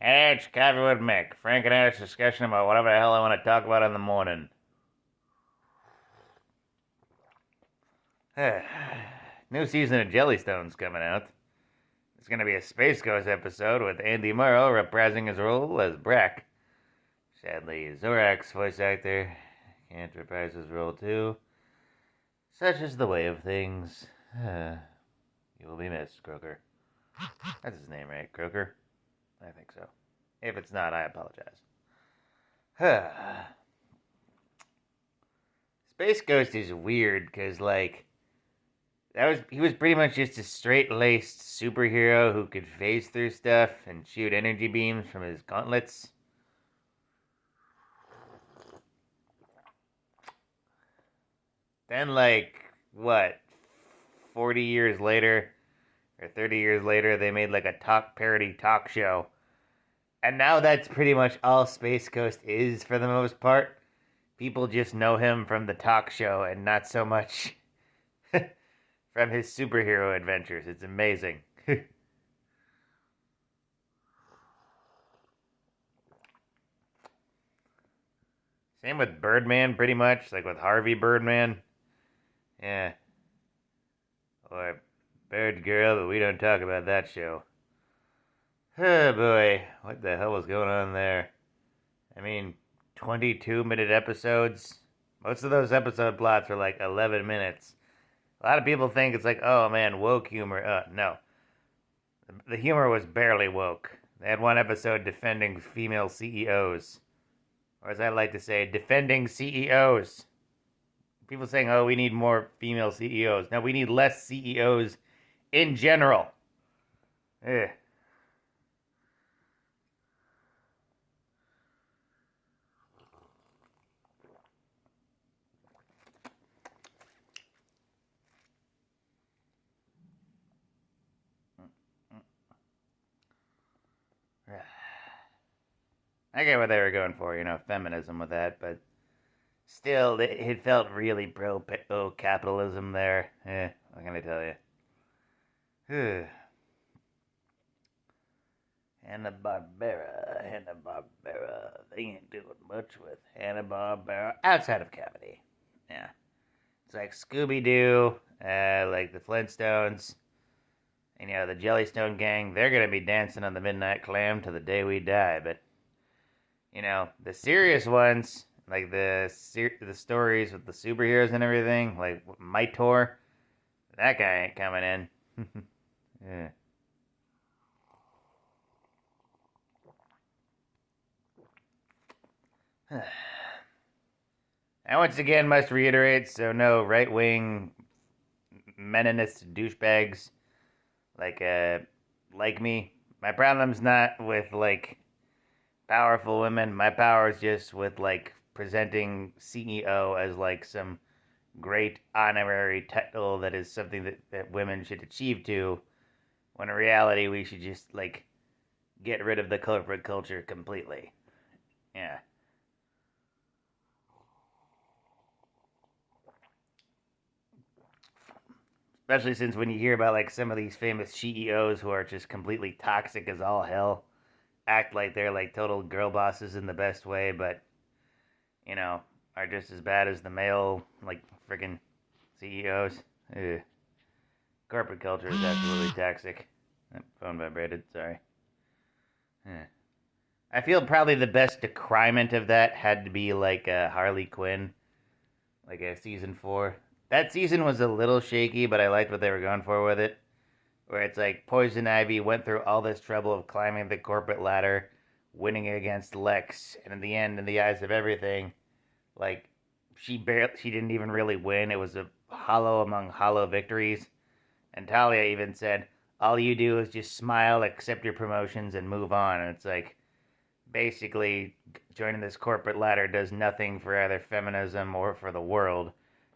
Hey, it's Coffee with Mick. Frank and I's discussion about whatever the hell I want to talk about in the morning. New season of Jellystone's coming out. It's going to be a Space Ghost episode with Andy Murrow reprising his role as Brack. Sadly, Zorak's voice actor can't reprise his role too. Such is the way of things. You will be missed, Croker. That's his name, right? Croker? I think so. If it's not, I apologize. Space Ghost is weird because, like, he was pretty much just a straight-laced superhero who could phase through stuff and shoot energy beams from his gauntlets. Then, like, what, 40 years later, or 30 years later, they made, like, a parody talk show. And now that's pretty much all Space Ghost is for the most part. People just know him from the talk show and not so much from his superhero adventures. It's amazing. Same with Birdman, pretty much. Like with Harvey Birdman. Yeah. Or Bird Girl, but we don't talk about that show. Oh boy, what the hell was going on there? I mean, 22-minute episodes. Most of those episode plots were like 11 minutes. A lot of people think it's like, oh man, woke humor. No. The humor was barely woke. They had one episode defending female CEOs. Or as I like to say, defending CEOs. People saying, oh, we need more female CEOs. No, we need less CEOs in general. Ugh. I get what they were going for, feminism with that, but still, it felt really pro-capitalism there. What can I tell you? Hanna-Barbera. They ain't doing much with Hanna-Barbera outside of comedy. Yeah. It's like Scooby-Doo, like the Flintstones, and, the Jellystone gang. They're going to be dancing on the Midnight Clam to the day we die, but the serious ones, like the stories with the superheroes and everything, like Mitor, that guy ain't coming in. Yeah. I once again must reiterate, so no right-wing Meninist douchebags like me. My problem's not with, like, powerful women. My power is just with, like, presenting CEO as, like, some great honorary title that is something that women should achieve to, when in reality we should just, like, get rid of the corporate culture completely. Yeah. Especially since when you hear about, like, some of these famous CEOs who are just completely toxic as all hell, act like they're, like, total girl bosses in the best way, but, are just as bad as the male, like, freaking CEOs. Ugh. Corporate culture is absolutely toxic. Phone vibrated, sorry. I feel probably the best decrement of that had to be, like, Harley Quinn, like, season 4. That season was a little shaky, but I liked what they were going for with it. Where it's like Poison Ivy went through all this trouble of climbing the corporate ladder, winning against Lex, and in the end, in the eyes of everything, like, she didn't even really win. It was a hollow among hollow victories. And Talia even said, all you do is just smile, accept your promotions, and move on. And it's like, basically, joining this corporate ladder does nothing for either feminism or for the world.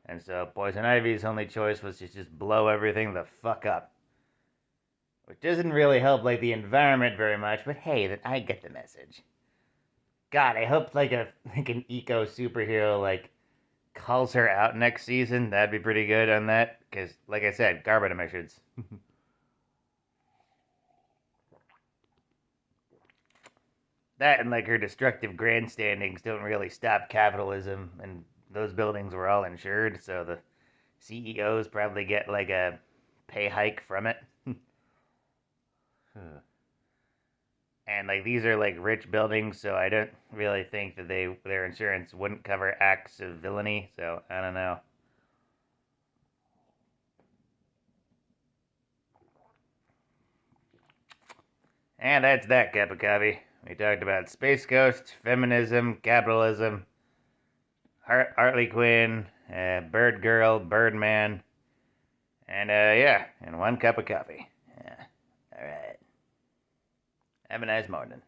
And so Poison Ivy's only choice was to just blow everything the fuck up. Which doesn't really help, like, the environment very much, but hey, I get the message. God, I hope, like, an eco superhero, like, calls her out next season. That'd be pretty good on that, because, like I said, carbon emissions. That and like her destructive grandstandings don't really stop capitalism, and those buildings were all insured, so the CEOs probably get like a pay hike from it. And like these are like rich buildings, so I don't really think that their insurance wouldn't cover acts of villainy. So I don't know. And that's that cup of coffee. We talked about Space Ghost, feminism, capitalism, Harley Quinn, Bird Girl, Birdman, and yeah, and one cup of coffee. Yeah. All right. Have a nice morning.